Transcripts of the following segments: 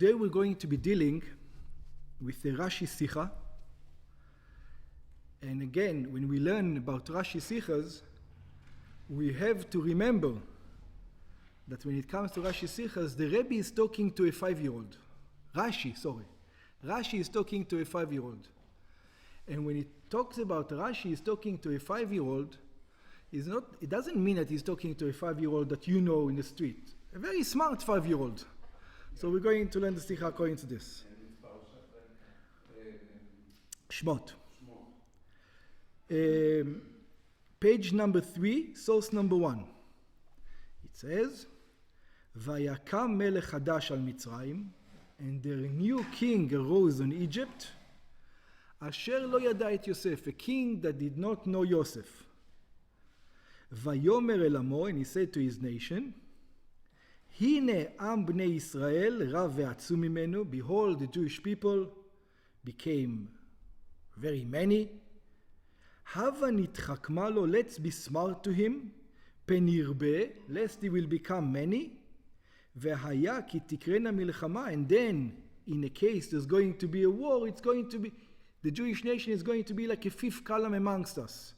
today we're going to be dealing with the Rashi Sicha. And again, when we learn about Rashi Sichas, we have to remember that when it comes to Rashi Sichas, the Rebbe is talking to a 5-year-old. Rashi is talking to a 5-year-old. And when he talks about Rashi is talking to a 5-year-old, it doesn't mean that he's talking to a 5-year-old that you know in the street. A very smart 5-year-old. So we're going to learn the Sicha according to this. Shemot. Page number 3, source number 1. It says, Vayakam melech hadash al Mitzrayim, and their new king arose on Egypt, asher lo yada et Yosef, a king that did not know Yosef. Vayomer el amo, and he said to his nation, Hine am bnei Yisrael rav ve'atzum mimenu, behold, the Jewish people became very many. Hava nitchakma lo, let's be smart to him, penirbe, lest he will become many. Vehaya ki tikrena milchama, and then in a case there's going to be a war, it's going to be, the Jewish nation is going to be like a fifth column amongst us.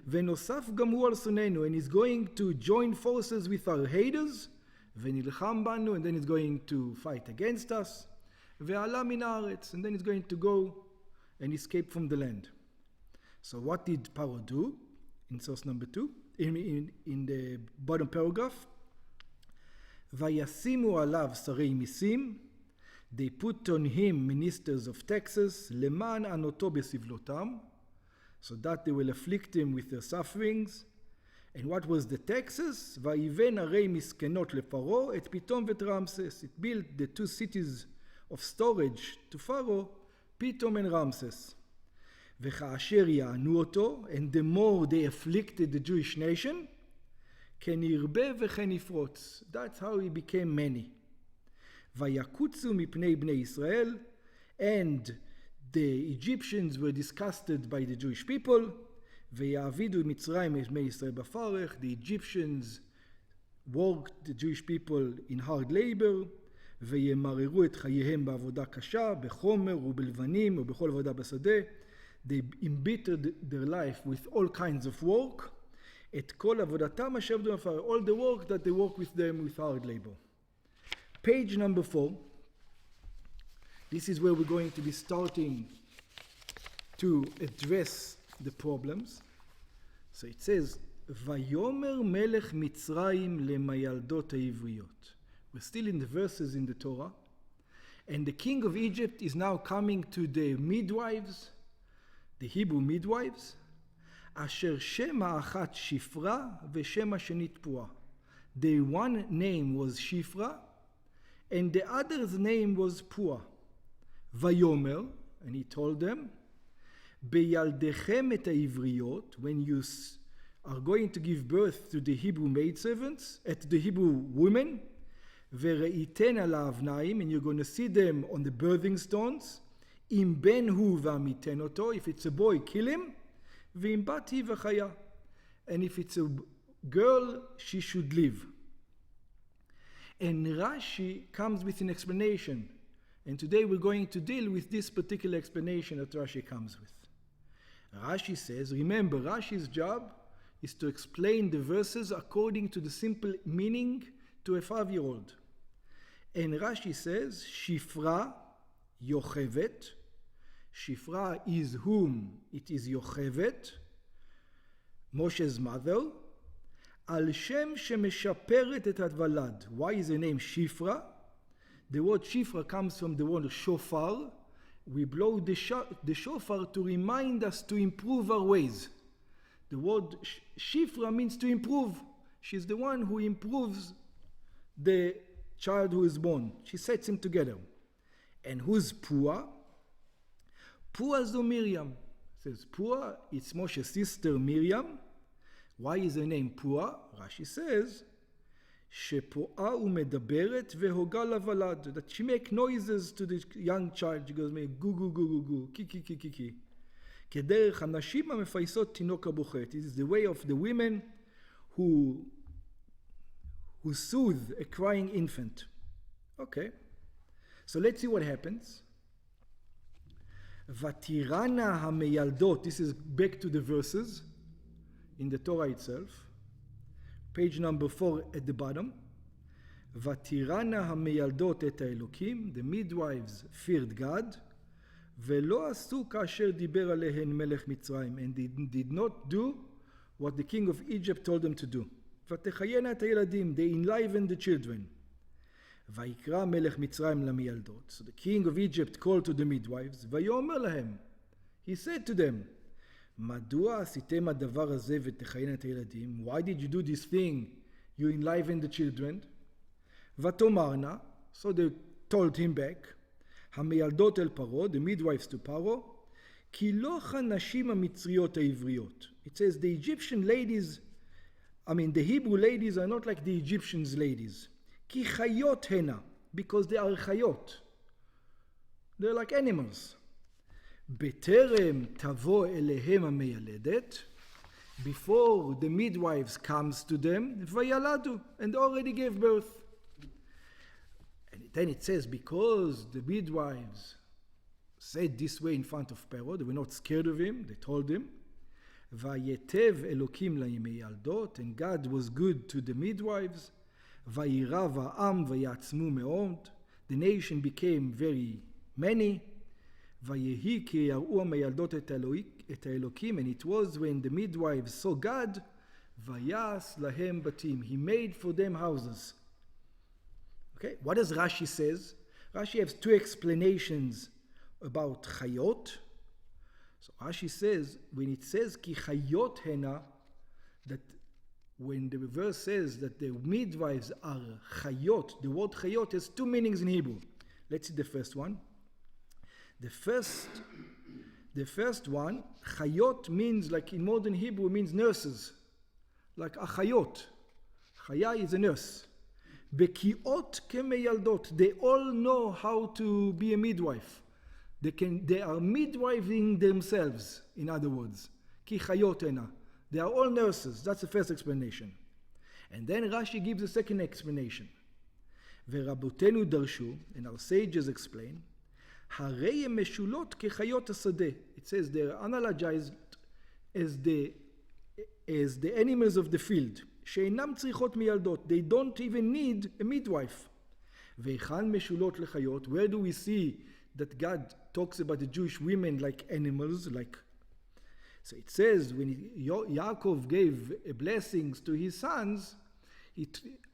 Venosaf gamu al sunenu, and he's going to join forces with our haters. Venilcham banu, and then he's going to fight against us. Ve'ala min haaretz, and then he's going to go and escape from the land. So what did Paro do? In source number 2, in the bottom paragraph, Vayasimu alav sarei misim, they put on him ministers of taxes, leman anoto besivlotam, so that they will afflict him with their sufferings. And what was the taxes? Vayiven arei miskenot leParo et Pitom vet Ramses. It built the 2 cities of storage to Pharaoh, Pitom and Ramses. V'cha'asher ya'anu oto, and the more they afflicted the Jewish nation, ken yirbe v'chen yifrotz. That's how he became many. Vayakutzu mipnei bnei Yisrael, and the Egyptians were disgusted by the Jewish people. V'ya'avidu Mitzrayim es bnei Yisrael b'farech. The Egyptians worked the Jewish people in hard labor. וימררו את חייהם בעבודה קשה, בחומר ובלבנים ובכל עבודה בשדה. They embittered their life with all kinds of work. את כל עבודתם אשר עבדו בפרך, all the work that they work with them with hard labor. Page number 4. This is where we're going to be starting to address the problems. So it says, ויאמר מלך מצרים למיילדות העבריות. We're still in the verses in the Torah. And the king of Egypt is now coming to the midwives, the Hebrew midwives, אשר שם האחת שפרה ושם השנית פועה. The one name was Shifra, and the other's name was Pua. ויאמר, and he told them, בילדכם את העבריות, when you are going to give birth to the Hebrew maidservants, at the Hebrew women, וראיתן על האבניים, and you're going to see them on the birthing stones, אם בן הוא ועמיתן אותו, if it's a boy, kill him, ואם בת היא וחיה, and if it's a girl, she should live. And Rashi comes with an explanation, and today we're going to deal with this particular explanation that Rashi comes with. Rashi says, remember, Rashi's job is to explain the verses according to the simple meaning to a 5-year-old. And Rashi says, Shifra Yochevet. Shifra is whom? It is Yochevet, Moshe's mother. Al Shem shemeshaperet et Advalad. Why is the name Shifra? The word Shifra comes from the word shofar. We blow the shofar to remind us to improve our ways. The word Shifra means to improve. She's the one who improves the child who is born. She sets him together. And who's Pua? Pua is Miriam. It says Pua, it's Moshe's sister Miriam. Why is her name Pua? Rashi says, שפועה ומדברת והוגה לוולד, that she make noises to the young child. She goes, גו גו גו גו גו, קי קי קי קי קי. כדרך הנשים המפייסות תינוק הבוכה. It is the way of the women who soothe a crying infant. Okay. So let's see what happens. Vatirana hameyaldot, this is back to the verses in the Torah itself. Page number 4 at the bottom. Vatirana hameyaldot et haelokim, the midwives feared God, velo asu kasher diber alehen melech Mitzrayim, and they did not do what the king of Egypt told them to do. Vatechayena et hayeladim, they enlivened the children. Vayikra melech Mitzrayim lamiyaldot. So the king of Egypt called to the midwives. Vayomer lahem. He said to them, Madua asitem hadavar hazeh v'techayena et hayeladim. Why did you do this thing? You enlivened the children. Vatomarna. So they told him back. Hamiyaldot el Paro, the midwives to Paro. Ki lo hanashim hamitzriyot ha'ivriot. It says the Egyptian ladies, the Hebrew ladies are not like the Egyptians ladies. Ki chayot hena, because they are chayot. They're like animals. Beterem tavo elehem hameyaledet, before the midwives comes to them, vayaladu, and already gave birth. And then it says, because the midwives said this way in front of Pharaoh, they were not scared of him, they told him, vayetev elokim layimeyaldot, and God was good to the midwives. Vayirav ha'am vayatzmu me'od. The nation became very many. Vayehi ki yaru ha'meyaldot et ha'elokim. And it was when the midwives saw God, vayas lahem batim. He made for them houses. Okay, what does Rashi says? Rashi has two explanations about chayot. So Rashi says, when it says ki chayot hena, that when the verse says that the midwives are chayot, the word chayot has two meanings in Hebrew. Let's see the first one. The first one, chayot means, like in modern Hebrew, means nurses. Like achayot. Chaya is a nurse. Bekiot kemeyaldot. They all know how to be a midwife. They are midwifing themselves, in other words. Ki chayot hena. They are all nurses. That's the first explanation. And then Rashi gives a second explanation. Verabotenu darshu, and our sages explain, harei meshulot kechayot hasadeh. It says they are analogized as the animals of the field. She'enam tzrichot miyaldot. They don't even need a midwife. Veichan meshulot lechayot. Where do we see that God talks about the Jewish women like animals, like? So it says when Yaakov gave blessings to his sons,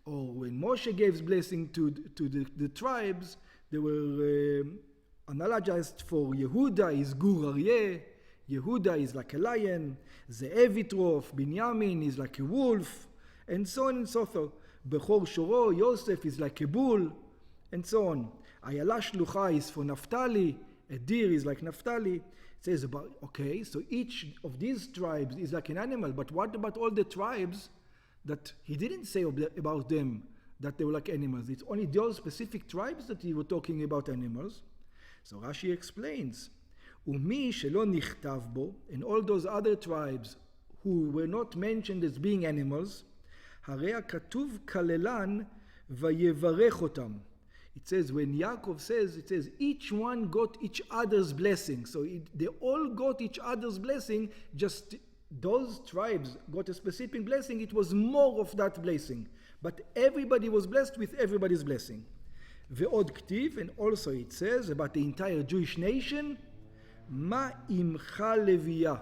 or when Moshe gave blessing to the tribes, they were analogized for Yehuda is Gur Aryeh, Yehuda is like a lion, Ze'ev Yitrof, Binyamin is like a wolf, and so on and so forth. Bechor Shoro, Yosef is like a bull, and so on. Ayala Shlucha is for Naphtali, a deer is like Naphtali. Says about, okay, so each of these tribes is like an animal, but what about all the tribes that he didn't say about them that they were like animals? It's only those specific tribes that he was talking about animals. So Rashi explains, Umi shelo nichtav bo, and all those other tribes who were not mentioned as being animals, harei katuv kalelan vayevarech otam. It says, when Yaakov says, it says, each one got each other's blessing. So they all got each other's blessing, just those tribes got a specific blessing. It was more of that blessing. But everybody was blessed with everybody's blessing. Ve'od ktiv, and also it says about the entire Jewish nation, Ma imcha leviyah.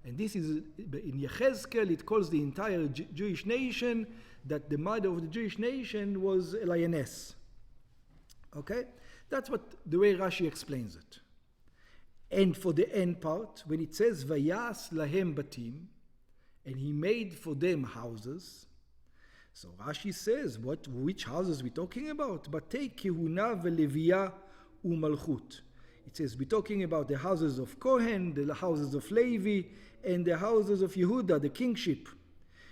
And this is, in Yechezkel, it calls the entire Jewish nation, that the mother of the Jewish nation was a lioness. Okay? That's what the way Rashi explains it. And for the end part, when it says Vayas lahem batim, and he made for them houses, so Rashi says, which houses we talking about? Batei kehuna ve'leviyah u'malchut. It says we're talking about the houses of Kohen, the houses of Levi, and the houses of Yehuda, the kingship.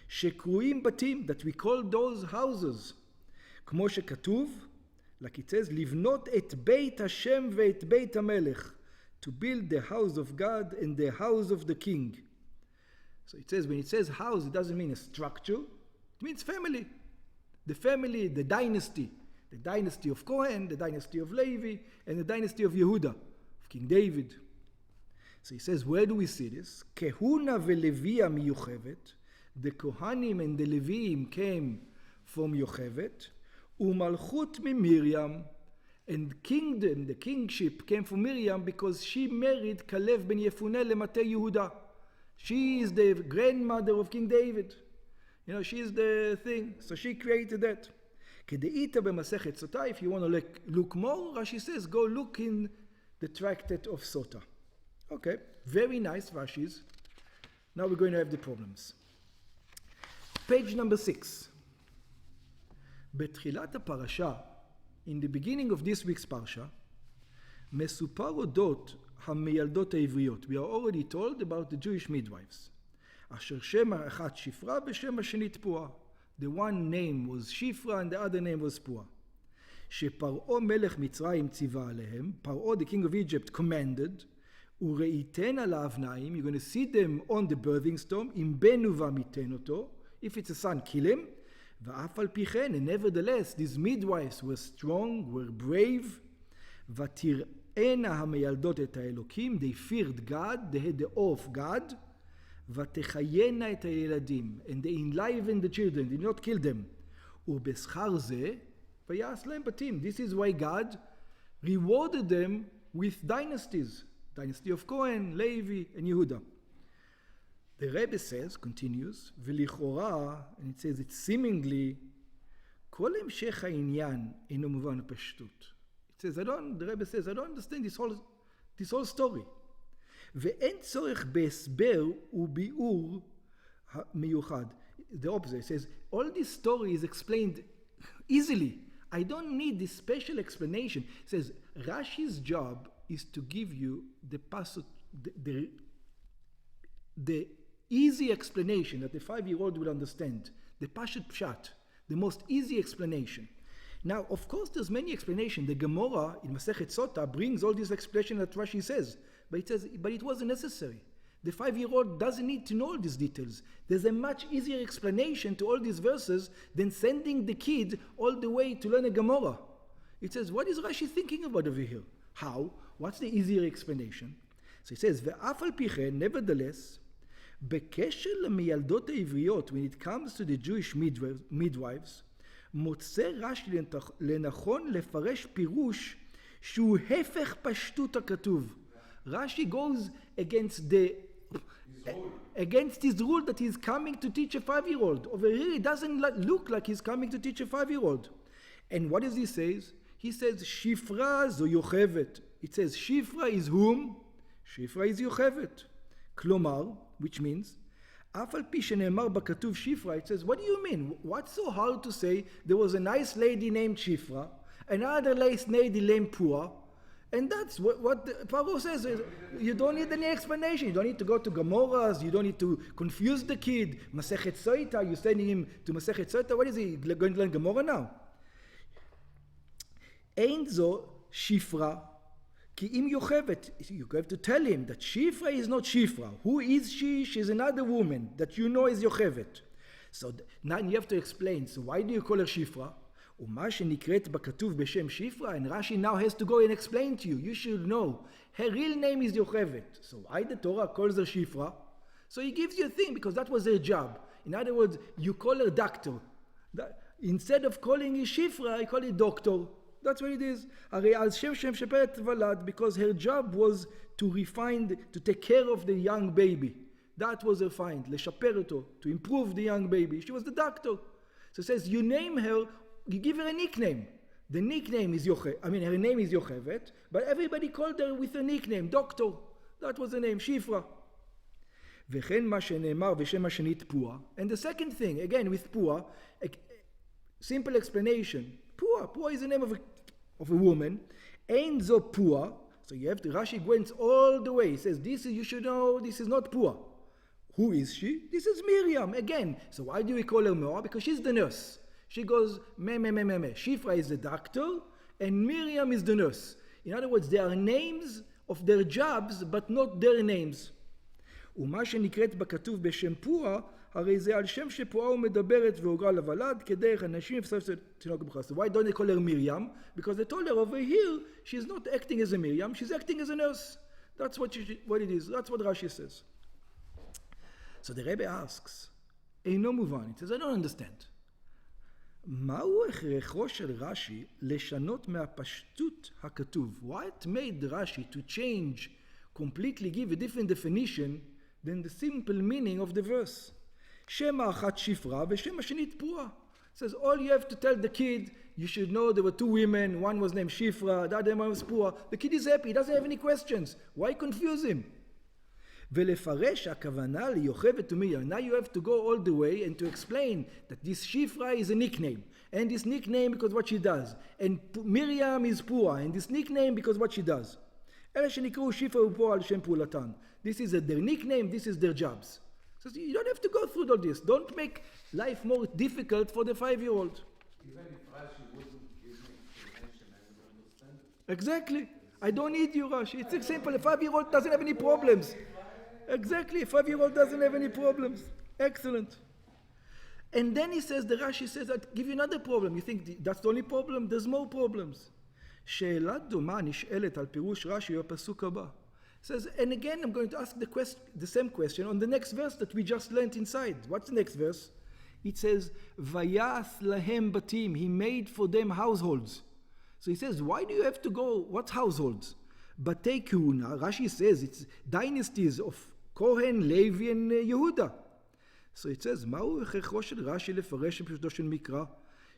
Shekruim batim, that we call those houses. Kmo shekatuv, like it says, livnot et beit Hashem ve'et beit HaMelech, to build the house of God and the house of the king. So it says, when it says house, it doesn't mean a structure. It means family. The family, the dynasty. The dynasty of Cohen, the dynasty of Levi, and the dynasty of Yehuda, of King David. So he says, where do we see this? Kehuna veLevia miYochevet. The Kohanim and the Leviim came from Yochevet. Umalchut Miriam. And kingdom, the kingship came from Miriam because she married Kalev ben Yefuneh leMatei Yehuda. She is the grandmother of King David. You know, she is the thing. So she created that. Kedeita b'Masechet Sota. If you want to look more, Rashi says, go look in the tractate of Sota. Okay, very nice Rashis. Now we're going to have the problems. Page number 6. בתחילת הפרשה, in the beginning of this week's parsha, מסופר אודות המיילדות העבריות. We are already told about the Jewish midwives. אשר שם האחת שפרה ושם השנית פועה. The one name was Shifra and the other name was Pua. שפרעה מלך מצרים ציווה עליהם. פרעה, the king of Egypt, commanded, וראיתן על האבניים, you're going to see them on the birthing stone, אם בן ובמיתן אותו, if it's a son, kill him. ואף על פי כן, and nevertheless, these midwives were strong, were brave. ותראינה המיילדות את האלוקים, they feared God, they had the awe of God. ותחיינה את הילדים, and they enlivened the children, did not kill them. ובשכר זה, ויעש להם בתים. This is why God rewarded them with dynasties. Dynasty of Cohen, Levi, and Yehuda. The Rebbe says, continues, ולכאורה, and it says it seemingly, כל המשך העניין אינו מובן בפשטות. It says, the Rebbe says, I don't understand this whole story. ואין צורך בהסבר וביאור מיוחד. The opposite, it says, all this story is explained easily. I don't need this special explanation. It says, Rashi's job is to give you the easy explanation that the 5-year-old will understand. The Pashat Pshat, the most easy explanation. Now, of course, there's many explanations. The Gemara in Masechet Sota brings all this explanation that Rashi says, but it says, but it wasn't necessary. The 5-year-old doesn't need to know all these details. There's a much easier explanation to all these verses than sending the kid all the way to learn a Gemara. It says, what is Rashi thinking about over here? How? What's the easier explanation? So it says, ואף על פי כן, nevertheless, בקשר למיילדות העבריות, when it comes to the Jewish midwives, מוצא רש"י לנכון לפרש פירוש שהוא הפך פשטות הכתוב. Rashi goes against his rule that he's coming to teach a 5-year-old. Over here, it doesn't look like he's coming to teach a 5-year-old. And what does he say? He says, Shifra zo Yochevet. It says, Shifra is whom? Shifra is Yochevet. Klomar, which means, אף על פי שנאמר בכתוב Shifra, it says, what do you mean? What's so hard to say? There was a nice lady named Shifra, another nice lady named Pua, and that's what Paro says. You don't need any explanation. You don't need to go to Gemoras. You don't need to confuse the kid. Masechet Soita, you're sending him to Masechet Soita. What is he going to learn Gemora now? Ein zo Shifra, ki im Yochevet. You have to tell him that Shifra is not Shifra. Who is she? She's another woman that you know is Yochevet. So now you have to explain. So why do you call her Shifra? ומה שנקראת בכתוב בשם שיפרה, and Rashi now has to go and explain to you. You should know. Her real name is Yochevet. So why the Torah calls her Shifra? So he gives you a thing because that was her job. In other words, you call her doctor. Instead of calling her Shifra, I call it doctor. That's what it is. הרי על שם שפרת ולד, because her job was to take care of the young baby. That was her find, לשפר אותו, to improve the young baby. She was the doctor. So it says, you name her, you give her a nickname. The nickname is her name is Yochevet, but everybody called her with a nickname, Doctor. That was the name, Shifra. וכן מה שנאמר בשם השנית פועה. And the second thing, again with Pua, a simple explanation. Pua is the name of a woman. Ein zo Pua. So you have to, Rashi went all the way. He says, you should know, this is not Pua. Who is she? This is Miriam, again. So why do we call her Moa? Because she's the nurse. She goes, me. Shifra is the doctor, and Miriam is the nurse. In other words, they are names of their jobs, but not their names. ומה שנקראת בכתוב בשם פועה, הרי זה על שם שפועה ומדברת והוגרה לוולד, כדרך הנשים יפסף תינוק בבכורה. So why don't they call her Miriam? Because they told her over here, she's not acting as a Miriam, she's acting as a nurse. That's what it is. That's what Rashi says. So the Rebbe asks, אינו מובן. He says, I don't understand. מהו הכרחו של רש"י לשנות מהפשטות הכתוב? What made Rashi to change, completely give a different definition than the simple meaning of the verse? שם האחת שפרה ושם השנית פרועה. It says, all you have to tell the kid, you should know there were two women, one was named Shifra, the other one was Pua. The kid is happy, he doesn't have any questions. Why confuse him? ולפרש הכוונה ליוכבת ומרים. Now you have to go all the way and to explain that this Shifra is a nickname. And this nickname because what she does. And Miriam is Pua. And this nickname because what she does. אלה שנקראו שפרה ופועה על שם פעולתן. This is their nickname, this is their jobs. So you don't have to go through all this. Don't make life more difficult for the 5-year-old. Even if Rashi wouldn't give me explanation, I would understand it. Exactly. I don't need you, Rashi. It's simple. A 5-year-old doesn't have any problems. Exactly. A 5-year-old doesn't have any problems. Excellent. And then he says, the Rashi says, I'll give you another problem. You think that's the only problem? There's more problems. שאלה דומה נשאלת על פירוש רש"י בפסוק הבא. Says, and again I'm going to ask the same question on the next verse that we just learned inside. What's the next verse? It says, Vayas lahem batim. He made for them households. So he says, why do you have to go? What households? Batei Kehuna. Rashi says it's dynasties of Kohen, Levi, and Yehuda. So it says, מהו הכרחו של רש"י לפרש בפשוטו של מקרא?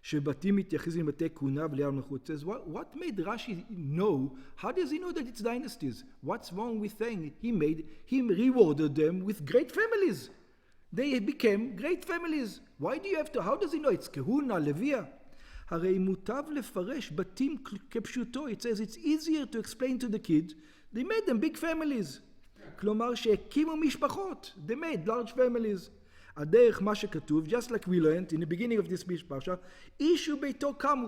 שבתים מתייחסים לבתי כהונה ולעיר מלכות. Says, what made Rashi know? How does he know that it's dynasties? What's wrong with saying he rewarded them with great families? They became great families. Why do you have to? How does he know? It's כהונה, לוויה. הרי מוטב לפרש בתים כפשוטו. It says it's easier to explain to the kid. They made them big families. כלומר שהקימו משפחות. They made large families. הדרך מה שכתוב, just like we learned in the beginning of this parsha, איש וביתו קמו,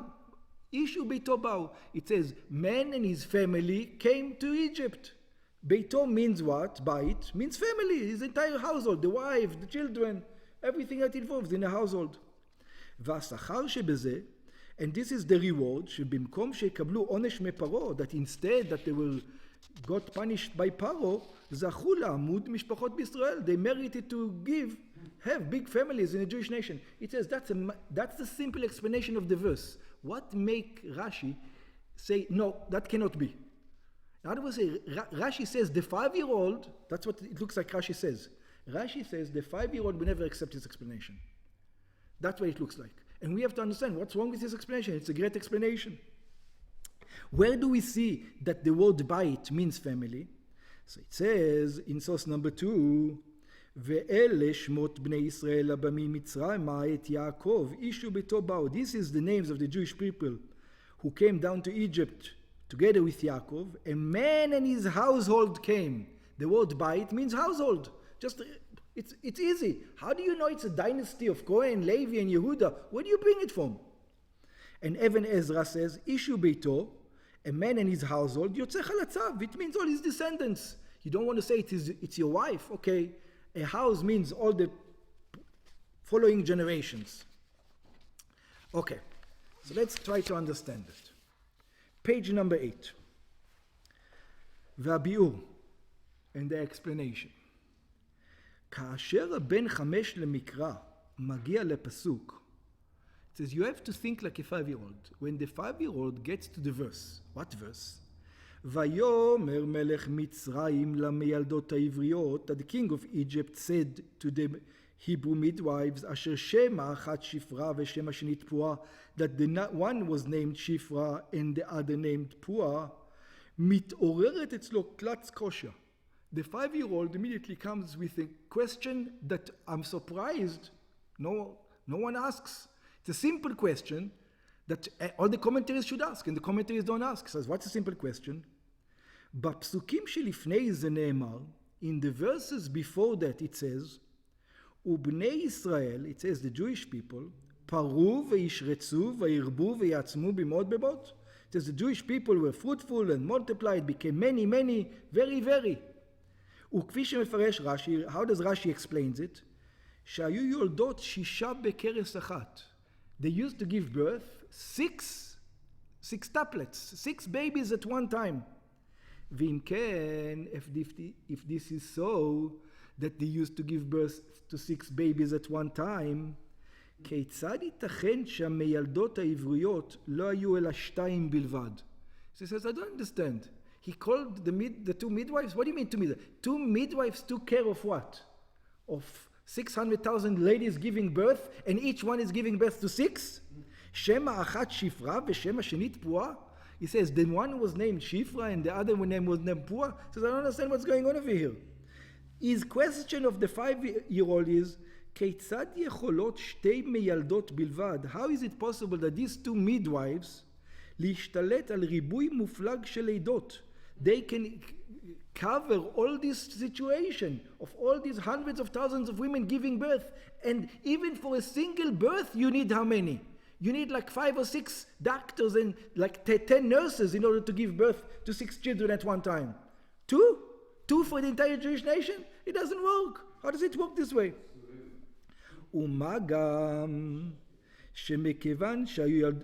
איש וביתו באו. It says, man and his family came to Egypt. ביתו means what? בית means family, his entire household, the wife, the children, everything that involves in a household. והשכר שבזה, and this is the reward, שבמקום שיקבלו עונש מפרעה, that instead that they will got punished by Paro, זכו לעמוד משפחות בישראל. They merited to have big families in the Jewish nation. It says that's the simple explanation of the verse. What make Rashi say, no, that cannot be? In other words, Rashi says the 5-year-old, that's what it looks like Rashi says. Rashi says the 5-year-old will never accept his explanation. That's what it looks like. And we have to understand what's wrong with this explanation. It's a great explanation. Where do we see that the word bait means family? So it says in source number 2, ואלה שמות בני ישראל הבאים מצרימה את יעקב איש וביתו באו. This is the names of the Jewish people who came down to Egypt together with Yaakov. A man and his household came. The word bait means household. Just it's easy. How do you know it's a dynasty of Kohen, Levi, and Yehuda? Where do you bring it from? And Even Ezra says, איש וביתו, a man and his household, יוצא חלציו. It means all his descendants. You don't want to say it's your wife. Okay. A house means all the following generations. Okay. So let's try to understand it. Page number 8. והביאור and the explanation. כאשר הבן 5 למקרא מגיע לפסוק, it says you have to think like a 5-year-old. When the 5-year-old gets to the verse, what verse? ויאמר מלך מצרים למיילדות העבריות, that the king of Egypt said to the Hebrew midwives, אשר שם האחת שפרה ושם השנית פועה, that the one was named Shifra and the other named Pua, מתעוררת אצלו קלץ קושיה. The 5-year-old immediately comes with a question that I'm surprised no one asks. It's a simple question that all the commentaries should ask, and the commentaries don't ask. Says, what's a simple question? בפסוקים שלפני זה נאמר, in the verses before that it says, ובני ישראל, it says the Jewish people, פרו וישרצו וירבו ויעצמו במאוד בבות. It says the Jewish people were fruitful and multiplied, became many, very, very. וכפי שמפרש רש"י, how does Rashi explains it? שהיו יולדות 6 בכרס אחת. They used to give birth 6 tuplets, 6 babies at one time. ואם כן, if this is so, that they used to give birth to 6 babies at one time, כיצד ייתכן שהמיילדות העבריות לא היו אלא 2 בלבד? She says, I don't understand. He called the 2 midwives? What do you mean 2 midwives? 2 midwives took care of what? Of 600,000 ladies giving birth, and each one is giving birth to 6? שם האחת שפרה ושם השנית פועה? He says, the one was named Shifra and the other name was named Pua. He says, I don't understand what's going on over here. His question of the 5-year-old is, כיצד יכולות 2 מיילדות בלבד? How is it possible that these 2 midwives להשתלט על ריבוי מופלג של לידות? They can cover all this situation of all these hundreds of thousands of women giving birth, and even for a single birth you need how many? You need like 5 or 6 doctors and like 10 nurses in order to give birth to 6 children at one time. 2? 2 for the entire Jewish nation? It doesn't work. How does it work this way? ומה גם שמכיוון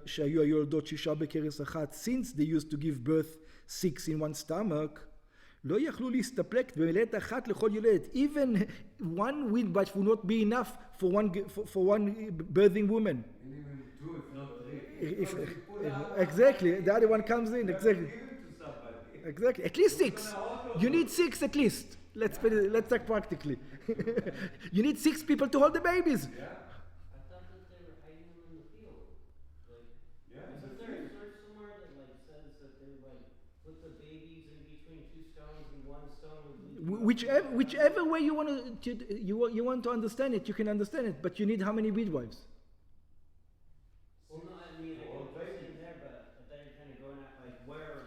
שהיו היולדות 6 בכרס אחת, since they used to give birth 6 in one stomach, לא יכלו להסתפק במילדת אחת לכל יולדת. Even one midwife would not be enough for one birthing woman. Even 2, if not 3. Exactly, the other one comes in. Exactly. Exactly. At least 6. You need 6 at least. Let's talk practically. You need 6 people to hold the babies. Yeah. I thought that they were hiding them in the field. Like, Yeah, isn't there a verse somewhere that like says that they like put the babies in between 2 stones and 1 stone would lead Whichever way you want to understand it, you can understand it. But you need how many midwives? Well, no, I mean, I Well, get what you're saying there, but I thought you were kind of going at like, where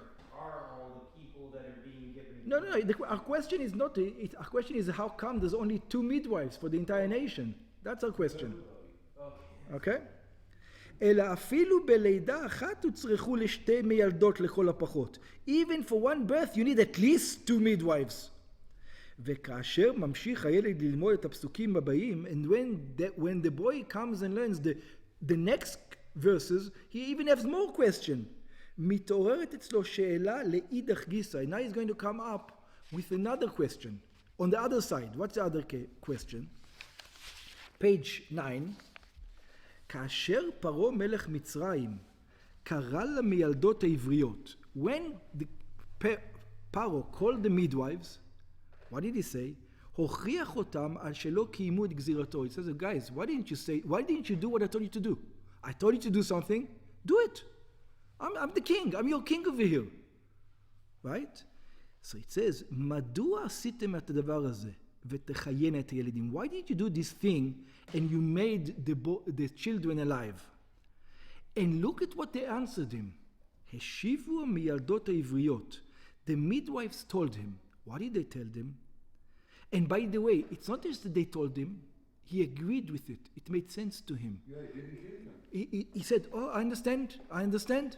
are all the people that are being given? No. Our question is not. Our question is how come there's only 2 midwives for the entire nation? That's our question. Okay. Okay? אלא אפילו בלידה אחת הוצרכו לשתי מיילדות לכל הפחות. Even for one birth you need at least 2 midwives. וכאשר ממשיך הילד ללמוד את הפסוקים הבאים, and when the boy comes and learns the next verses, he even has more question. מתעוררת אצלו שאלה לאידך גיסא. And now he's going to come up with another question. On the other side, what's the other question? Page 9. כאשר פרעה מלך מצרים קרא למיילדות העבריות, when Paro called the midwives, what did he say? הוכריח אותם על שלא קיימו את גזירתו. He says, guys, why didn't you do what I told you to do? I told you to do something, do it. I'm the king, I'm your king over here. Right? So it says, מדוע עשיתם את הדבר הזה ותחיין את הילדים? Why did you do this thing and you made the children alive? And look at what they answered him. השיבו המילדות העבריות. The midwives told him. What did they tell them? And by the way, it's not just that they told him, he agreed with it. It made sense to him. Yeah, he didn't kill them. He said, oh, I understand.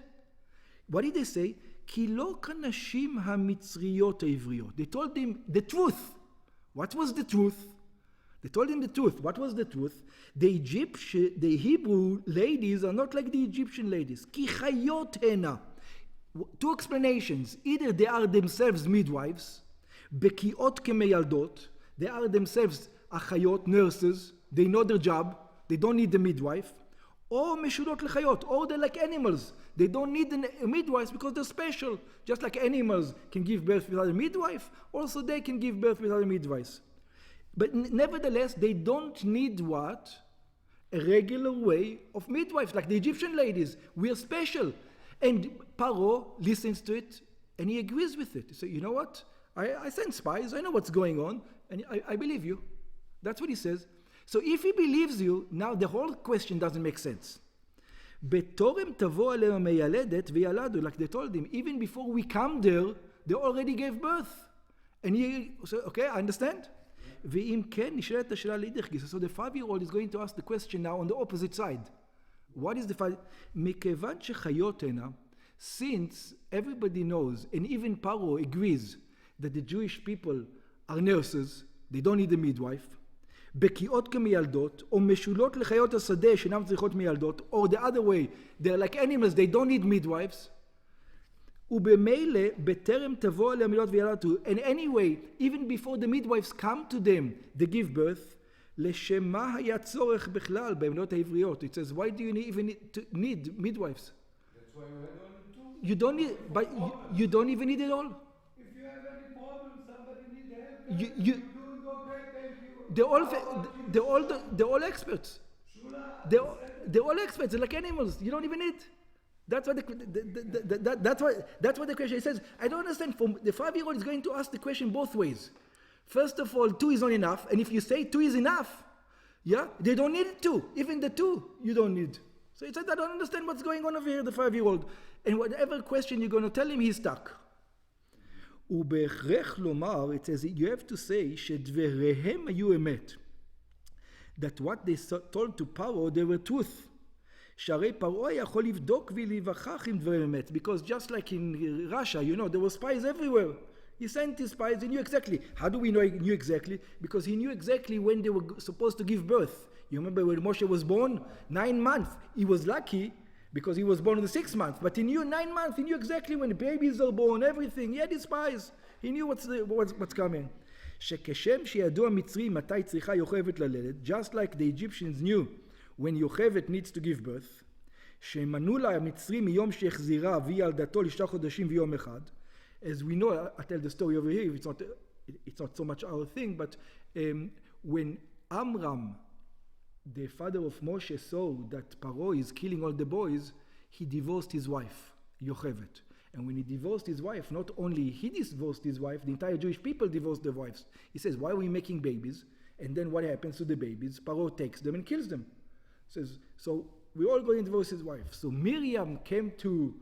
What did they say? כי לא כנשים המצריות העבריות. They told him the truth. What was the truth? They told him the truth. What was the truth? The Hebrew ladies are not like the Egyptian ladies. כי חיות הנה. 2 explanations. Either they are themselves midwives, בקיאות כמיילדות, they are themselves אחיות, nurses, they know their job, they don't need the midwife, or משולות לחיות, or they're like animals, they don't need a midwife because they're special. Just like animals can give birth without a midwife, also they can give birth without a midwife. But nevertheless, they don't need what? A regular way of midwives, like the Egyptian ladies. We are special. And Paro listens to it, and he agrees with it. So you know what? I send spies, I know what's going on, and I believe you. That's what he says. So if he believes you, now the whole question doesn't make sense. בתורם תבוא עליהם המיילדת וילדו, like they told him, even before we come there, they already gave birth. And he said, okay, I understand. ואם כן, נשאלת השאלה לאידך גיסא. So the 5-year-old is going to ask the question now on the opposite side. What is the 5? מכיוון שחיות הנה, since everybody knows, and even Paro agrees, that the Jewish people are nurses, they don't need a midwife, בקיאות כמיילדות, או משולות לחיות השדה שאינם צריכות מיילדות, or the other way, they're like animals, they don't need midwives, ובמילא בטרם תבוא עליהם מילות וילדתו, and anyway, even before the midwives come to them, they give birth, לשם מה היה צורך בכלל במילות העבריות? It says, why do you even need midwives? That's why you had only two. You don't need, but you don't even need it all. If you have any problem, somebody needs help. You doing okay, thank you. they're all experts. They're all experts. They're like animals. You don't even need. That's what that's what the question says. I don't understand. The 5-year-old is going to ask the question both ways. First of all, 2 is not enough, and if you say 2 is enough, yeah, they don't need 2. Even the 2 you don't need. So he said, I don't understand what's going on over here. The 5-year-old, and whatever question you're going to tell him, he's stuck. ובהכרח לומר, it says, you have to say שדבריהם היו אמת. That what they told to Paro, they were truth. שהרי פרעה יכול לבדוק ולהיווכח עם דברים אמת. Because just like in Russia, you know, there were spies everywhere. He sent his spies, he knew exactly. How do we know he knew exactly? Because he knew exactly when they were supposed to give birth. You remember when Moshe was born? 9 months. He was lucky because he was born in the 6th month. But he knew 9 months. He knew exactly when the babies are born, everything. He had his spies. He knew what's coming. שכשם שידוע מצרי מתי צריכה יוכבת ללדת, just like the Egyptians knew when יוכבת needs to give birth, שמנו לה המצרי מיום שהחזירה והיא ילדתו ל3 חודשים ויום אחד. As we know, I tell the story over here, it's not so much our thing, but when Amram, the father of Moshe, saw that Paro is killing all the boys, he divorced his wife, Yocheved. And when he divorced his wife, not only he divorced his wife, the entire Jewish people divorced their wives. He says, why are we making babies? And then what happens to the babies? Paro takes them and kills them. Says, so we're all going to divorce his wife. So Miriam came to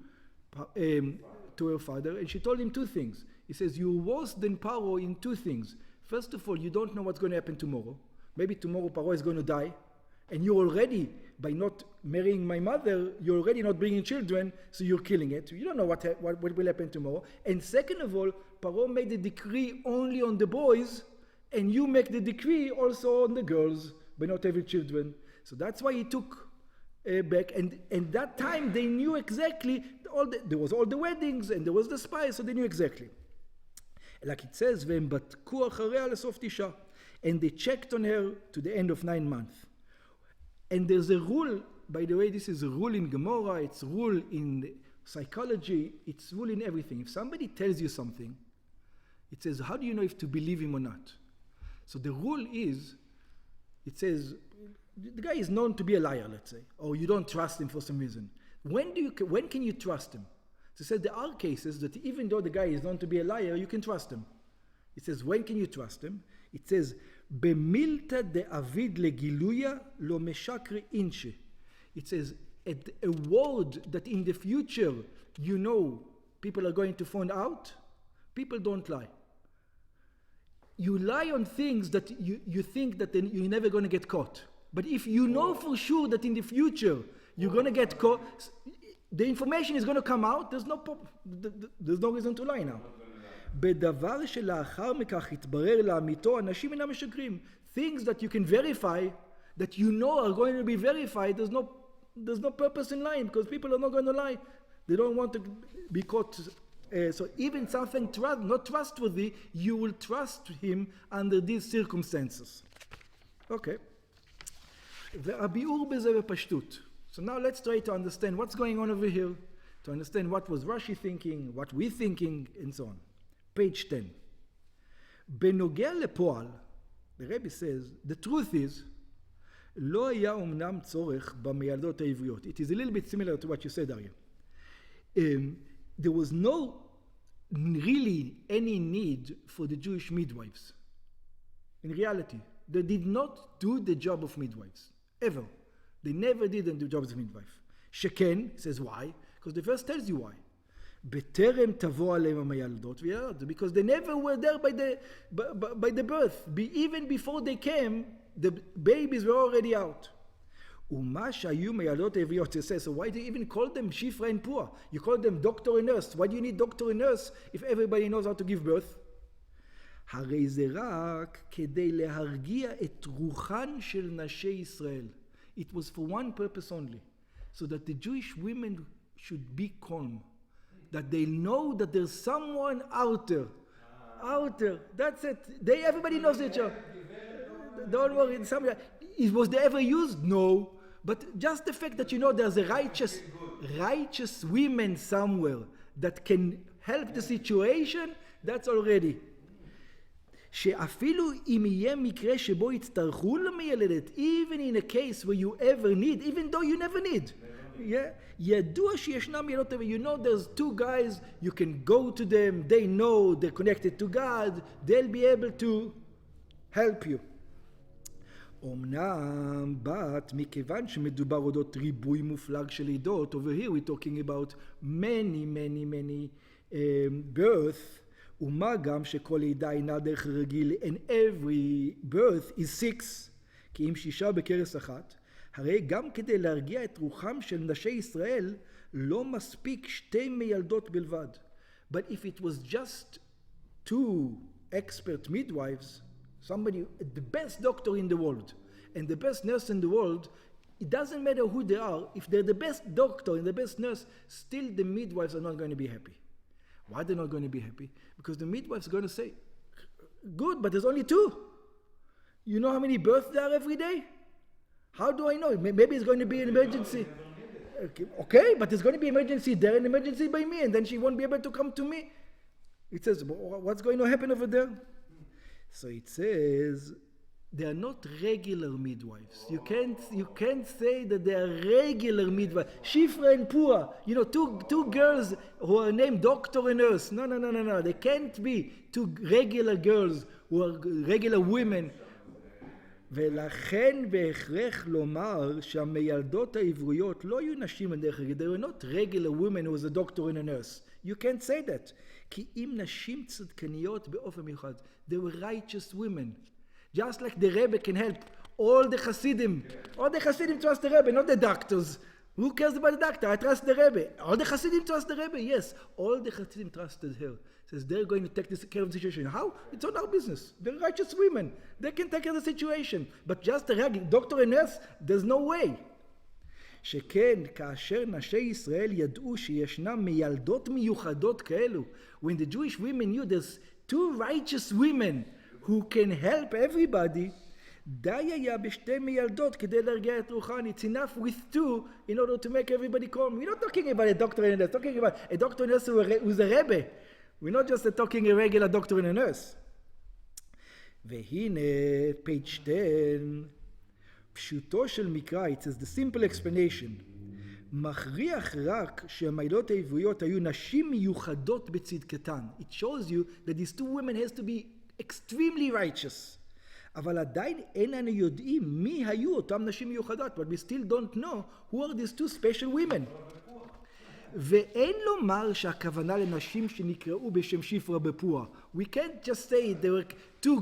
her father, and she told him 2 things. He says, you're worse than Paro in 2 things. First of all, you don't know what's going to happen tomorrow. Maybe tomorrow Paro is going to die, and you're already, by not marrying my mother, you're already not bringing children, so you're killing it. You don't know what will happen tomorrow. And second of all, Paro made the decree only on the boys, and you make the decree also on the girls, by not having children. So that's why he took back, and that time they knew exactly, there was all the weddings, and there was the spies, so they knew exactly. Like it says, והם בדקו אחריה לסוף 9, and they checked on her to the end of 9 months. And there's a rule, by the way, this is a rule in Gemara, it's a rule in psychology, it's a rule in everything. If somebody tells you something, it says, how do you know if to believe him or not? So the rule is, it says, the guy is known to be a liar, let's say, or you don't trust him for some reason. When can you trust him? So it says there are cases that even though the guy is known to be a liar, you can trust him. It says, when can you trust him? It says, במילתא דאביד לגילויה לא משקר אינשה. It says, a word that in the future you know people are going to find out, people don't lie. You lie on things that you think that then you're never going to get caught. But if you know for sure that in the future you're going to get caught, the information is going to come out, there's no reason to lie now. בדבר שלאחר מכך התברר לאמיתו, אנשים אינם משקרים. Things that you can verify, that you know are going to be verified, there's no purpose in lying, because people are not going to lie. They don't want to be caught. So even something not trustworthy, you will trust him under these circumstances. Okay. והביאור בזה בפשטות. So now let's try to understand what's going on over here, to understand what was Rashi thinking, what we're thinking, and so on. Page 10. בנוגע לפועל, the Rebbe says, the truth is, לא היה אומנם צורך במיילדות העבריות. It is a little bit similar to what you said, Arya. There was no really any need for the Jewish midwives. In reality, they did not do the job of midwives, ever. They never did the job of midwife. שכן, says why? Because the verse tells you why. בטרם תבוא עליהם המיילדות וילדות, because they never were there by the birth. Even before they came, the babies were already out. ומה שהיו מיילדות עבריות, it says, so why do you even call them Shifra and Pua? You call them doctor and nurse. Why do you need doctor and nurse if everybody knows how to give birth? הרי זה רק כדי להרגיע את רוחן של נשי ישראל. It was for one purpose only, so that the Jewish women should be calm, that they know that there's someone out there. Out there, that's it. Everybody knows each other. Don't worry. Was they ever used? No. But just the fact that you know there's a righteous women somewhere that can help the situation, that's already. שאפילו אם יהיה מקרה שבו יצטרכו למיילדת, even in a case where you ever need, even though you never need. Yeah? ידוע שישנם ילדות, you know there's two guys, you can go to them, they know they're connected to God, they'll be able to help you. אמנם בת, מכיוון שמדובר אודות ריבוי מופלג של לידות, over here we're talking about many birth, ומה גם שכל לידה אינה דרך רגיל, and every birth is 6, כי אם 6 בכרס אחת, הרי גם כדי להרגיע את רוחם של נשי ישראל, לא מספיק 2 מיילדות בלבד. But if it was just 2 expert midwives, somebody, the best doctor in the world, and the best nurse in the world, it doesn't matter who they are, if they're the best doctor and the best nurse, still the midwives are not going to be happy. Why they're not going to be happy? Because the midwife's going to say, good, but there's only 2. You know how many births there are every day? How do I know? Maybe it's going to be an emergency. Okay, but there's going to be emergency there and emergency by me, and then she won't be able to come to me. It says, what's going to happen over there? So it says, they are not regular midwives. You can't say that they are regular midwives. Shifra and Pua, you know, two girls who are named doctor and nurse. No. They can't be 2 regular girls who are regular women. ולכן בהכרח לומר שהמיילדות העבריות לא היו נשים דרך אגב. They were not regular women who was a doctor and a nurse. You can't say that. כי אם נשים צדקניות באופן מיוחד, they were righteous women. Just like the Rebbe can help all the Hasidim. All the Hasidim trust the Rebbe, not the doctors. Who cares about the doctor? I trust the Rebbe. All the Hasidim trust the Rebbe. Yes, all the Hasidim trusted her. Says they're going to take this care of the situation. How? It's not our business. They're righteous women. They can take care of the situation. But just a doctor and nurse, there's no way. שכן כאשר נשי ישראל ידעו שישנם מיילדות מיוחדות כאלו, when the Jewish women knew there's 2 righteous women who can help everybody, די היה בשתי מיילדות כדי להרגיע את רוחן. It's enough with 2 in order to make everybody calm. We're not talking about a doctor and a nurse. We're talking about a doctor and a nurse who's a Rebbe. We're not just talking a regular doctor and a nurse. והנה, page 10, פשוטו של מקרא, it says the simple explanation, מכריח רק שהמיילדות העבריות היו נשים מיוחדות בצדקתן. It shows you that these 2 women has to be extremely righteous. אבל עדיין אין אנו יודעים מי היו אותם נשים מיוחדות, but we still don't know who are these 2 special women. ואין לומר שהכוונה לנשים שנקראו בשם שפרה בפוע. We can't just say there were 2,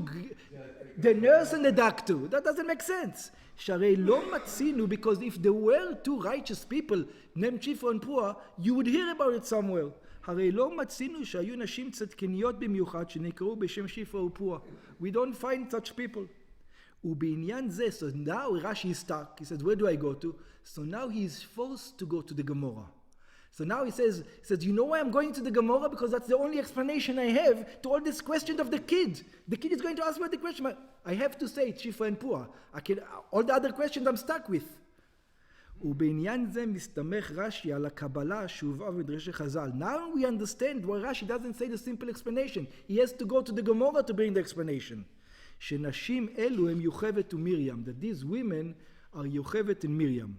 the nurse and the doctor. That doesn't make sense. שהרי לא מצינו, because if there were 2 righteous people named שפרה and פוע, you would hear about it somewhere. הרי לא מצינו שהיו נשים צדקניות במיוחד שנקראו בשם שפרה ופוע. We don't find such people. ובעניין זה, so now Rashi is stuck. He says, where do I go to? So now he is forced to go to the Gemara. So now he says, you know why I'm going to the Gemara? Because that's the only explanation I have to all this question of the kid. The kid is going to ask me the question. I have to say Shifra and Pua. All the other questions I'm stuck with. ובעניין זה מסתמך רש"י על הקבלה שהובאה בדרשי חז"ל. Now we understand why Rashi doesn't say the simple explanation. He has to go to the Gemara to bring the explanation. שנשים אלו הם יוכבד ומרים. That these women are יוכבד and Miriam.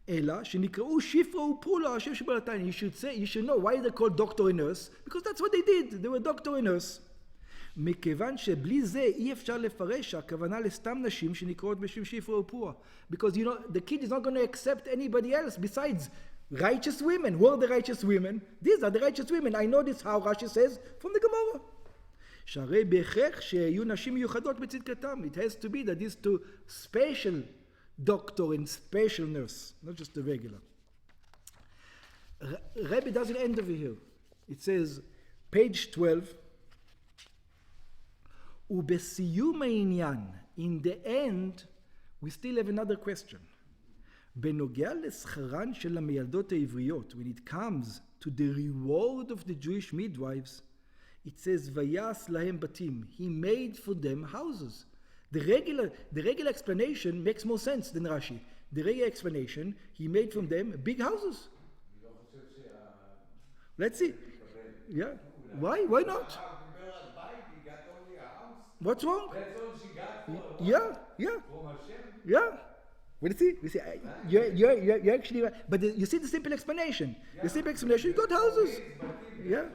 אלא שנקראו שפרה ופולה, השם שבלתיים. You should know why they're called doctor and nurse, because that's what they did. They were doctor and nurse. מכיוון שבלי זה אי אפשר לפרש שהכוונה לסתם נשים שנקראות בשם שפרה ופורה. Because you know, the kid is not going to accept anybody else besides righteous women. Who are the righteous women? These are the righteous women. I know this how Rashi says from the Gemara. שהרי בהכרח שיהיו נשים מיוחדות בצדקתם. It has to be that these 2 special doctor and special nurse, not just the regular. Rebbe doesn't end over here. It says, page 12, ובסיום העניין, in the end, we still have another question. בנוגע לשכרן של המיילדות העבריות, when it comes to the reward of the Jewish midwives, it says, ויעש להם בתים. He made for them houses. The regular explanation makes more sense than Rashi. The regular explanation, he made from them big houses. Let's see. Yeah. Why? Why not? What's wrong? That's all she got for Yeah. from Hashem. Yeah. Well, you see, you're actually right. But you see the simple explanation. The simple explanation, you got houses. Yeah.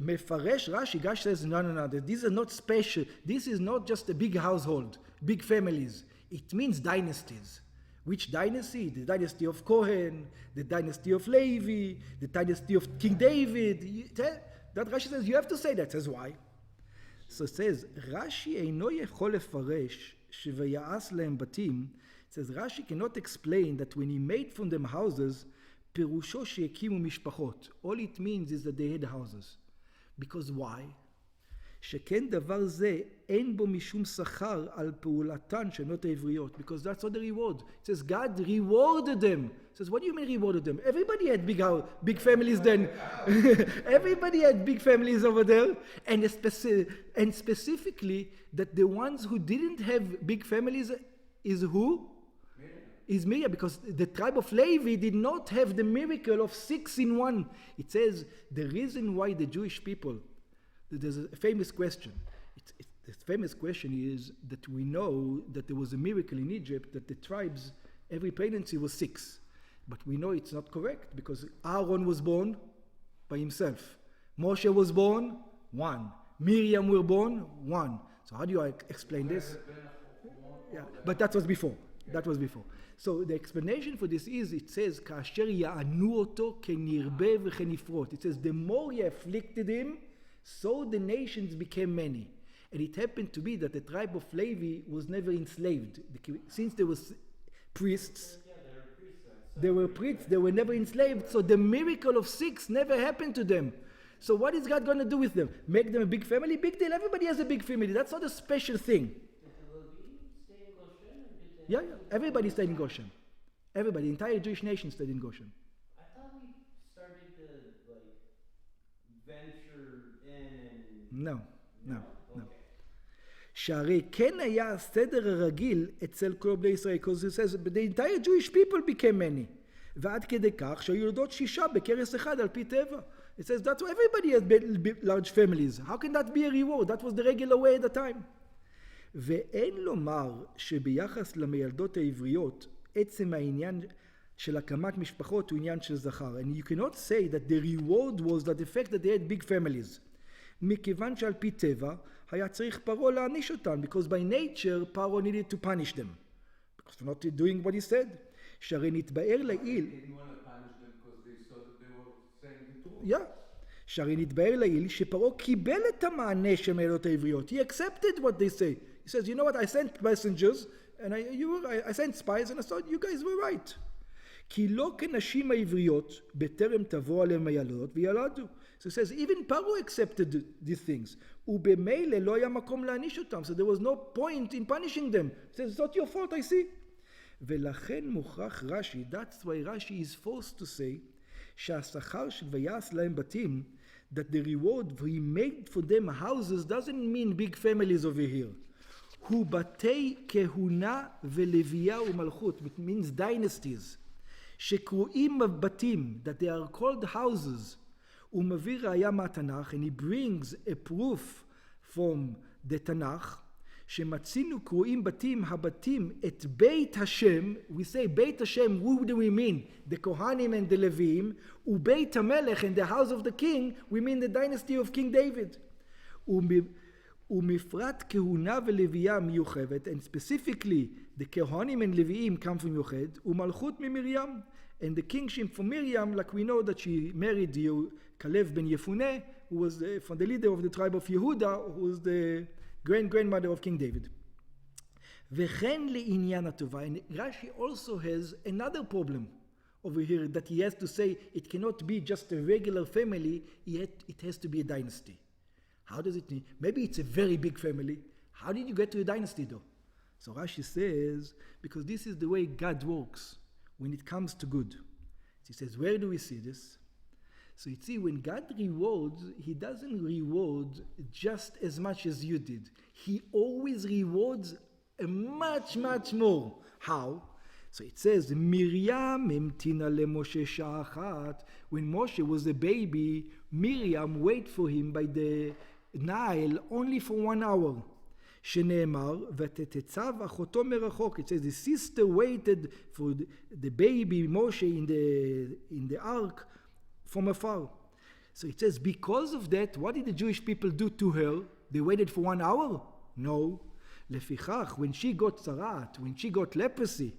Mefaresh Rashi, Gash says, no, these are not special. This is not just a big household, big families. It means dynasties. Which dynasty? The dynasty of Cohen, the dynasty of Levi, the dynasty of King David. That Rashi says, you have to say that. Says why? So it says, Rashi אינו יכול לפרש שויעש להם בתים. It says, Rashi cannot explain that when he made from them houses, פירושו שהקימו משפחות. All it means is that they had houses. Because why? שכן דבר זה אין בו משום שכר על פעולתן של בנות העבריות. Because that's not the reward. It says God rewarded them. It says, what do you mean rewarded them? Everybody had big families then. Everybody had big families over there. And specifically that the ones who didn't have big families is who? Is Miriam, because the tribe of Levi did not have the miracle of 6 in 1. It says the reason why the Jewish people, there's a famous question. The famous question is that we know that there was a miracle in Egypt that the tribes, every pregnancy was 6. But we know it's not correct because Aaron was born by himself. Moshe was born, 1. Miriam were born, 1. So how do you explain this? Yeah, but that was before. That was before. So the explanation for this is, it says, כאשר יענו אותו כנרבה וכנפרוט. It says, the more you afflicted him, so the nations became many. And it happened to be that the tribe of Levi was never enslaved. Since there was priests, they were never enslaved, so the miracle of 6 never happened to them. So what is God going to do with them? Make them a big family? Big deal. Everybody has a big family. That's not a special thing. Yeah. Everybody stayed in Goshen. Everybody, the entire Jewish nation stayed in Goshen. I thought we started to venture in and... No. Okay. שהרי כן היה הסדר הרגיל אצל כל בני ישראל, because it says, the entire Jewish people became many. ועד כדי כך שהיו יולדות 6 בכרס אחד על פי טבע. It says, that's why everybody has large families. How can that be a reward? That was the regular way at the time. ואין לומר שביחס למיילדות העבריות, עצם העניין של הקמת משפחות הוא עניין של זכר. And you cannot say that the reward was that the fact that they had big families. מכיוון שעל פי טבע, היה צריך פרעה להעניש אותם, because by nature, פרעה needed to punish them. Because they're not doing what he said. שהרי נתבאר לעיל... שהרי נתבאר לעיל שפרעה קיבל את המענה של מיילדות העבריות. He accepted what they say. He says, you know what, I sent messengers, and I sent spies, and I thought, you guys were right. כי לא כנשים העבריות, בטרם תבוא עליהם הילדות, וילדו. So he says, even Paro accepted these things. ובמילא לא היה מקום להעניש אותם, so there was no point in punishing them. He says, it's not your fault, I see. ולכן מוכרח רש"י, that's why Rashi is forced to say, שהשכר של ויעש להם בתים, that the reward he made for them houses doesn't mean big families over here. הוא בתי כהונה ולוויה ומלכות, it means dynasties, שקרואים בתים, that they are called houses, הוא מביא ראיה מהתנ"ך, and he brings a proof from the תנ"ך, שמצינו קרואים בתים, הבתים את בית השם, we say בית השם, who do we mean? The Kohanim and the Levim, ובית המלך and the house of the king, we mean the dynasty of King David. ומפרט כהונה ולוויה מיוחדת, and specifically the Kohanim and Leviim come from יוחד, ומלכות ממרים, and the kingship from Miriam, like we know that she married Kalev ben Yefuneh, who was from the leader of the tribe of Yehuda, who was the grandmother of King David. וכן לעניין הטובה, and Rashi also has another problem over here, that he has to say it cannot be just a regular family, it has to be a dynasty. How does it mean? Maybe it's a very big family. How did you get to a dynasty though? So Rashi says, because this is the way God works when it comes to good. He says, where do we see this? So you see, when God rewards, he doesn't reward just as much as you did. He always rewards much, much more. How? So it says, Miriam emtina leMoshe sha'achat. When Moshe was a baby, Miriam waited for him by the Nile only for 1 hour. שנאמר, ותתצב אחותו מרחוק. It says the sister waited for the baby Moshe in the ark from afar. So it says, because of that, what did the Jewish people do to her? They waited for 1 hour? No. לפיכך, when she got צרעת, when she got leprosy,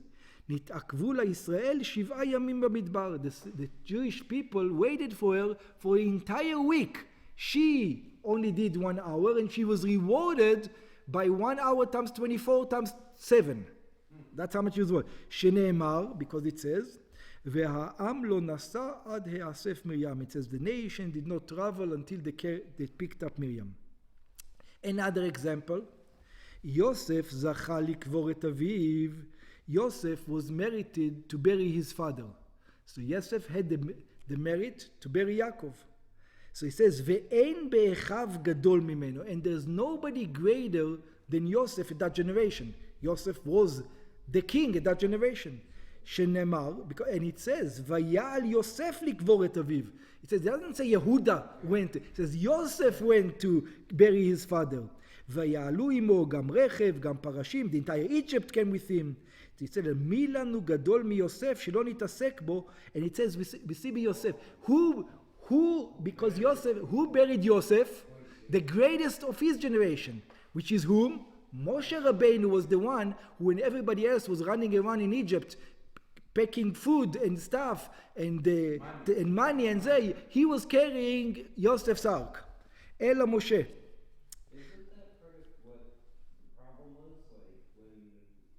נתעכבו לישראל 7 ימים במדבר. The Jewish people waited for her for an entire week. She only did 1 hour, and she was rewarded by 1 hour times 24 times 7. That's how much it was worth. שנאמר, because it says, והעם לא נסע עד האסף מרים. It says, the nation did not travel until they picked up Miriam. Another example, יוסף זכה לקבור את אביו. Yosef was merited to bury his father. So Yosef had the merit to bury Yaakov. So he says, ואין באחיו גדול ממנו. And there's nobody greater than Yosef in that generation. Yosef was the king at that generation. שנאמר, and it says, ויעל יוסף לקבור את אביו. It says, it doesn't say Yehuda went. It says, Yosef went to bury his father. ויעלו עמו גם רכב, גם פרשים. The entire Egypt came with him. It said, מי לנו גדול מיוסף שלא נתעסק בו. And it says, we see Yosef. Because Yosef, who buried Yosef? The greatest of his generation, which is whom? Moshe Rabbeinu was the one who, when everybody else was running around in Egypt, packing food and stuff and money and say, he was carrying Yosef's ark. Ela Moshe. Isn't that part of what the problem was? Like when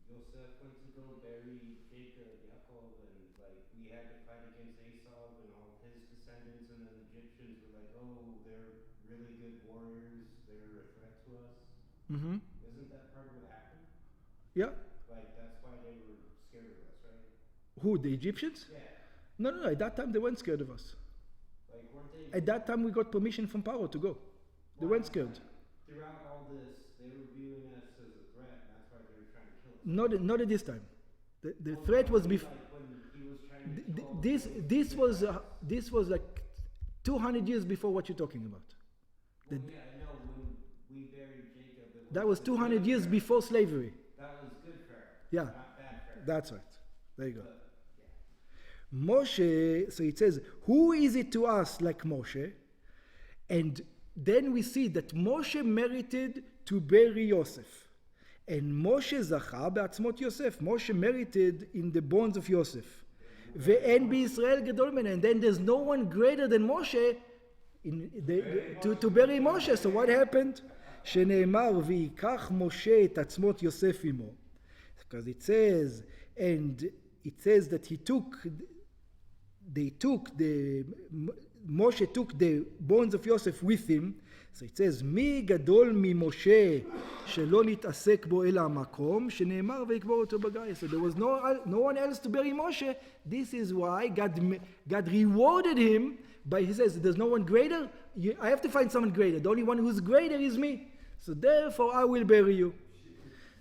Yosef went to go bury Jacob, Yaakov, and like we had to fight against Esau and all his descendants, and then the Egyptians were like, oh, they're really good warriors, they're a threat to us. Mm-hmm. Isn't that part of what happened? Yeah. Like that's why they were scared of us, right? Who, the Egyptians? Yeah. No. At that time, they weren't scared of us. Like weren't they? At that time, we got permission from Paro to go. They weren't scared. Throughout all this, they were viewing us as a threat, and that's why they were trying to kill us. Not at this time. The threat was before. Like when he was trying to kill This was like 200 years before what you're talking about. Well, yeah, I know when we buried Jacob. That was 200 years before slavery. That was good for her. Yeah, Not bad for her. that's right. There you go. But, yeah. Moshe, so it says, who is it to us like Moshe? And then we see that Moshe merited to bury Yosef. And Moshe זכה בעצמות Yosef. Moshe merited in the bones of Yosef. ואין בישראל גדול ממנו. And then there's no one greater than Moshe to bury Moshe. So what happened? שנאמר, ויקח משה את עצמות יוסף עמו. Because it says, and it says that Moshe took the bones of Yosef with him. So it says, מי גדול ממשה שלא נתעסק בו אלא המקום, שנאמר ויקבור אותו בגיא. So there was no one else to bury Moshe. This is why God rewarded him by, he says, there's no one greater. I have to find someone greater. The only one who's greater is me. So therefore I will bury you.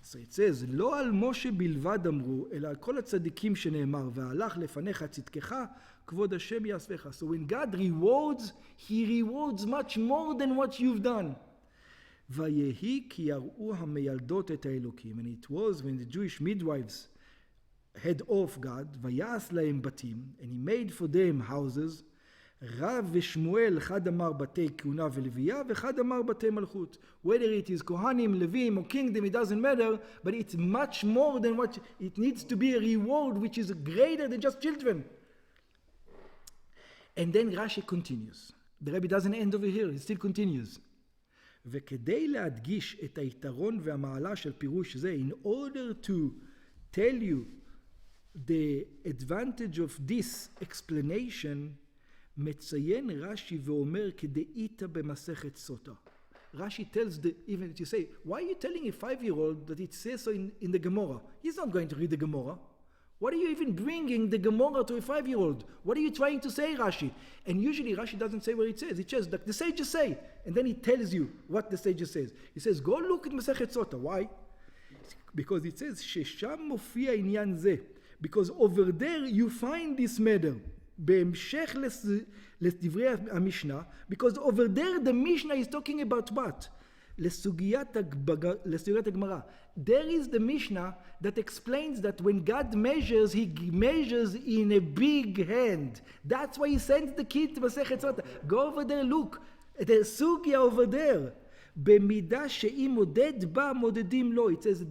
So it says, לא על משה בלבד אמרו, אלא על כל הצדיקים שנאמר, והלך לפניך צדקך, כבוד השם יאספך. So when God rewards, he rewards much more than what you've done. ויהי כי יראו המילדות את האלוקים. And it was when the Jewish midwives had off God, ויעש להם בתים, and he made for them houses, רב ושמואל, אחד אמר בתי כהונה ולוויה, ואחד אמר בתי מלכות. Whether it is Kohanim, Levim, or kingdom, it doesn't matter, but it's much more than what it needs to be a reward which is greater than just children. And then Rashi continues. The Rebbe doesn't end over here, he still continues. וכדי להדגיש את היתרון והמעלה של פירוש זה, in order to tell you the advantage of this explanation, מציין רש"י ואומר כדאיתא במסכת סוטה. Rashi tells even if you say, why are you telling a 5-year-old that it says so in the Gemara? He's not going to read the Gemara. What are you even bringing the Gemara to a 5-year-old? What are you trying to say, Rashi? And usually Rashi doesn't say what it says. It says, like the sages say. And then he tells you what the sages says. He says, go look at Masechet Sota. Why? Because it says, Shesham mofia inyan ze. Because over there you find this matter. בהמשך לדברי המשנה, because over there the Mishnah is talking about what? לסוגיית הגמרא. There is the Mishnah that explains that when God measures, he measures in a big hand. That's why he sends the kid to Masechet Sota. Go over there, look. The sugya over there. במידה שאם מודד בה מודדים לו. It says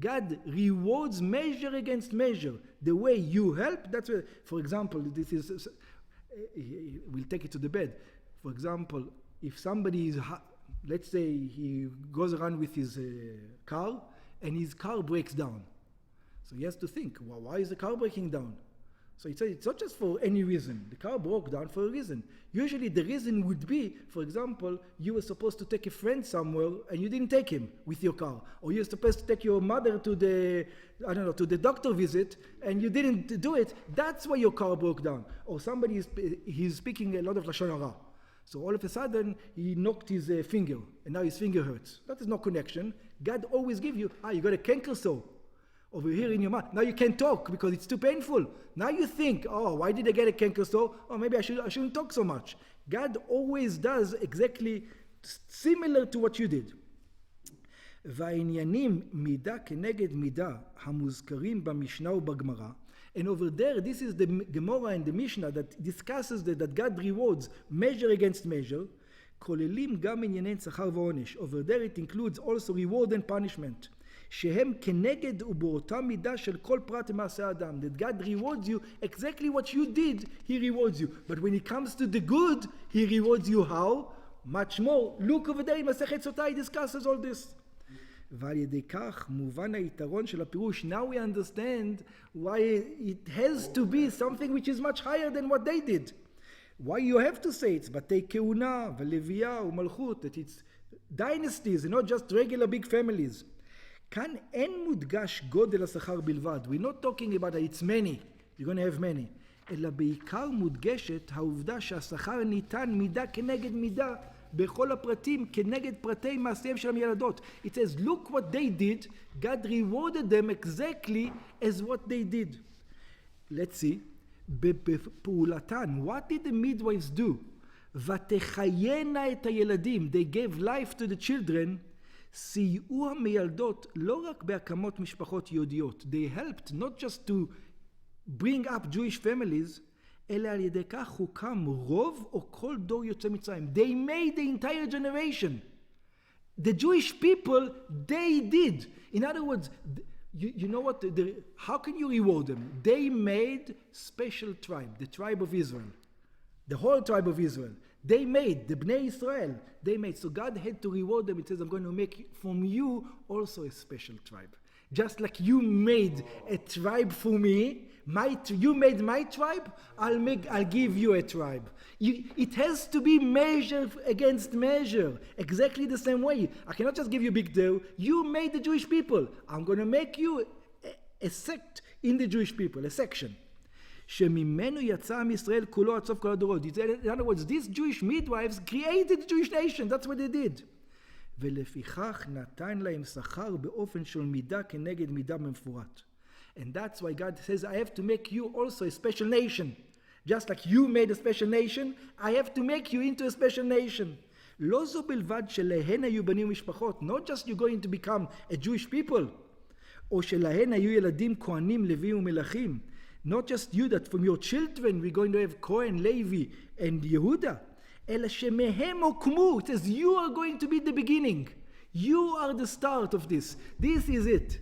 God rewards measure against measure. The way you help, that's where, for example, this is, we'll take it to the bed. For example, if somebody is, let's say he goes around with his car and his car breaks down. So he has to think, well, why is the car breaking down? So it's not just for any reason. The car broke down for a reason. Usually the reason would be, for example, you were supposed to take a friend somewhere and you didn't take him with your car. Or you're supposed to take your mother to the doctor visit and you didn't do it. That's why your car broke down. Or somebody he's speaking a lot of Lashon Hara. So all of a sudden he knocked his finger and now his finger hurts. That is no connection. God always gives you, you got a canker sore over here in your mouth. Now you can't talk because it's too painful. Now you think, why did I get a canker sore? Maybe I shouldn't talk so much. God always does exactly similar to what you did. והעניינים מידה כנגד מידה המוזכרים במשנה ובגמרא. And over there, this is the Gemara and the Mishnah that discusses that God rewards measure against measure. כוללים גם ענייני שכר ועונש. Over there it includes also reward and punishment. שהם כנגד ובאותה מידה של כל פרט מעשה אדם. That God rewards you exactly what you did, he rewards you. But when it comes to the good, he rewards you how? Much more. Look over there in מסכת סוטה, he discusses all this. ועל ידי כך מובן היתרון של הפירוש. Now we understand why it has to be something which is much higher than what they did. Why you have to say it's בתי כהונה ולוויה ומלכות, that it's dynasties and not just regular big families. כאן אין מודגש גודל השכר בלבד. We're not talking about it's many, you're going to have many. אלא בעיקר מודגשת העובדה שהשכר ניתן מידה כנגד מידה בכל הפרטים כנגד פרטי מעשיהם של המילדות. It says, look what they did, God rewarded them exactly as what they did. Let's see. בפעולתן, what did the midwives do? ותחיינה את הילדים, they gave life to the children. סייעו המילדות לא רק בהקמות משפחות יהודיות. They helped not just to bring up Jewish families, אלא על ידי כך הוקם רוב או כל דור יוצא מצרים. They made the entire generation. The Jewish people, they did. In other words, you know what? How can you reward them? They made special tribe, the tribe of Israel. The whole tribe of Israel. They made, the Bnei Israel, they made. So God had to reward them. It says, I'm going to make from you also a special tribe. Just like you made a tribe for me, you made my tribe, I'll give you a tribe. It has to be measure against measure, exactly the same way. I cannot just give you a big deal. You made the Jewish people. I'm going to make you a sect in the Jewish people, a section. שממנו יצא עם ישראל כולו עד סוף כל הדורות. In other words, these Jewish midwives created the Jewish nation. That's what they did. ולפיכך נתן להם שכר באופן של מידה כנגד מידה במפורט. And that's why God says, I have to make you also a special nation. Just like you made a special nation, I have to make you into a special nation. לא זו בלבד שלהן היו בנים ומשפחות. Not just you're going to become a Jewish people. או שלהן היו ילדים כהנים לוויים ומלכים. Not just you, that from your children we're going to have Cohen, Levi, and Yehuda. אלא שמהם הוקמו. It says you are going to be the beginning. You are the start of this. This is it.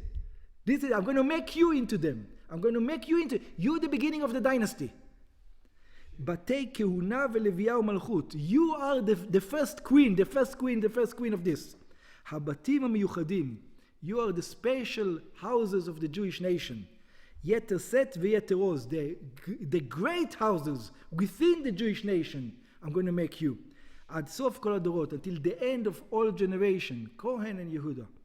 I'm going to make you into them. I'm going to make you into... You the beginning of the dynasty. בתי כהונה ולוויה ומלכות. You are the first queen, the first queen of this. הבתים המיוחדים. You are the special houses of the Jewish nation. יתר סט ויתר עוז. The great houses within the Jewish nation. I'm going to make you. עד סוף כל הדורות, until the end of all generation, Kohen and Yehuda.